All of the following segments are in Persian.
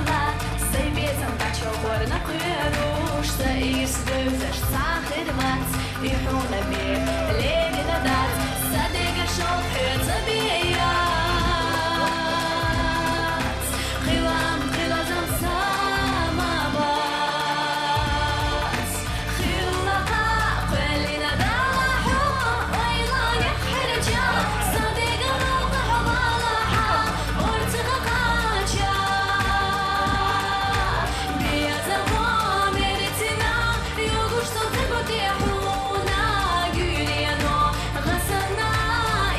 لا سيبيتم بچه‌ها نقیروش سعیس دوزش ساخدمت يحون بيه ليه ندات صدق شوف طبيعيات قوام قلزم سماوات خلقا قلي نداحو ويلا يحرجا صدق روح ضلحا ارتقاقاتشا بيزا مرتنا يوغوش تطبق يحونا gülüyano غسلنا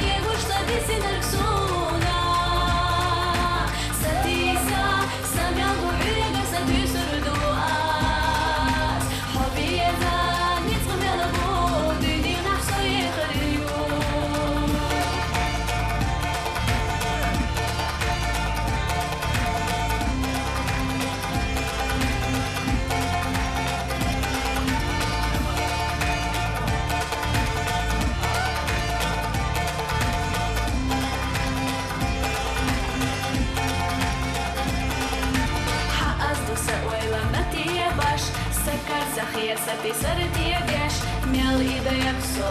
يغوش تديسين الكسونا ستيسا سميان بعيقا ستيسر دوات حبي يزان يتغم يلبو ديني نحسو يخريو حقصدو سقوي لما تيباش سكر سخير ستي سردي بيش ميل إيدا يبسو